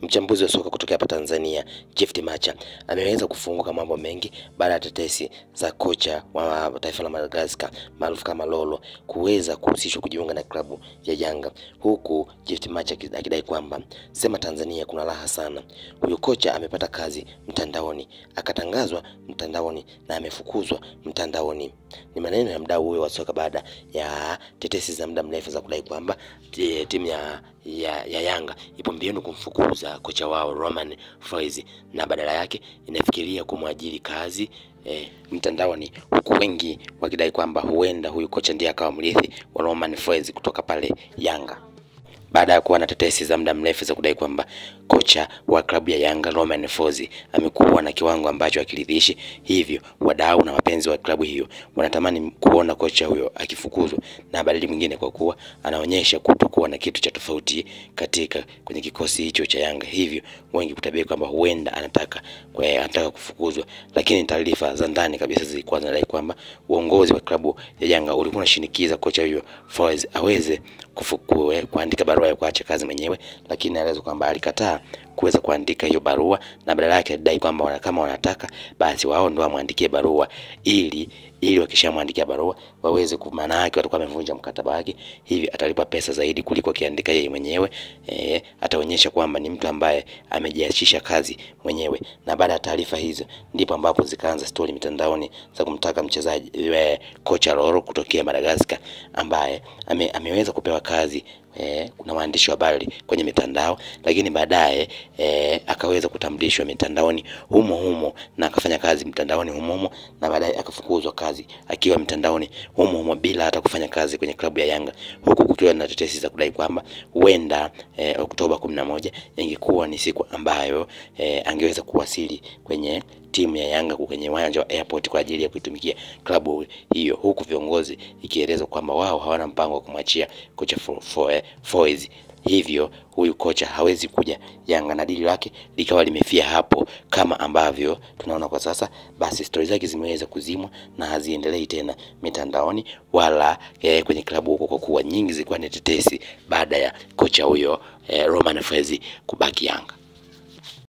Mchambuzi wa soka kutoka hapa Tanzania, Gift Macha, ameweza kufunguka mambo mengi baada ya tetesi za kocha wa taifa la Madagascar maarufu kama Lolo kuweza kuhusishwa kujiunga na klabu ya Yanga, huku Gift Macha akidai kwamba sema Tanzania kuna raha sana. Huyo kocha amepata kazi mtandaoni, akatangazwa mtandaoni na amefukuzwa mtandaoni. Ni maneno ya mdau huyo wa soka baada ya tetesi za muda mrefu za kudai kwamba timu ya Yanga ipo mbioni kumfukuza kocha wao Romain Folz, na badala yake inafikiria kumwajiri kazi mtandaoni, huku wengi wakidai kwamba huenda huyu kocha ndiye akawa mrithi wa Romain Folz kutoka pale Yanga, baada ya kuwa na tetesi za muda mrefu za kudai kwamba kocha wa klabu ya Yanga Romain Folz amekuwa na kiwango ambacho akiridhishi. Hivyo wadau na wapenzi wa klabu hiyo wanatamani kuona kocha huyo akifukuzwa na badili mwingine, kwa kuwa anaonyesha kutokuwa na kitu cha tofauti kwenye kikosi hicho cha Yanga. Hivyo wengi kutabiri kwamba huenda anataka kufukuzwa, lakini taarifa za ndani kabisa zilikuwa zinadai kwamba uongozi wa klabu ya Yanga ulikuwa unashinikiza kocha huyo Folz aweze kuandika barua ya kuacha kazi mwenyewe, lakini alieleza kwamba alikataa kuweza kuandika hiyo barua, na badala yake alidai kwamba kama wanataka basi wao ndio wamwandikie barua, ili wakishamwandikia barua waweze, maana yake watakuwa wamevunja mkataba wake, hivi atalipa pesa zaidi kuliko akiandika yeye mwenyewe. Ataonyesha kwamba ni mtu ambaye amejiachisha kazi mwenyewe. Na baada ya taarifa hizo ndipo ambapo zikaanza story mitandaoni za kumtaka mchezaji kocha Lolo kutokea Madagascar ambaye ameweza kupewa kazi kuna waandishi wa habari kwenye mitandao, lakini baadaye akaweza kutambulishwa mitandaoni humo na akafanya kazi mitandaoni humo, na baadaye akafukuzwa kazi akiwa mitandaoni humo bila hata kufanya kazi kwenye klabu ya Yanga, huku kukiwa na tetesi za kudai kwamba huenda Oktoba 11 ingekuwa ni siku ambayo angeweza kuwasili kwenye timu ya Yanga kwenye uwanja wa airport kwa ajili ya kuitumikia klabu hiyo, huku viongozi ikieleza kwamba wao hawana mpango wa kumwachia kocha Folz. Hivyo huyu kocha hawezi kuja Yanga na dili lake likawa limefia hapo kama ambavyo tunaona kwa sasa. Basi stori zake zimeweza kuzimwa na haziendelei tena mitandaoni wala kwenye klabu huko, kwa kuwa nyingi zilikuwa ni tetesi baada ya kocha huyo Romain Folz kubaki Yanga.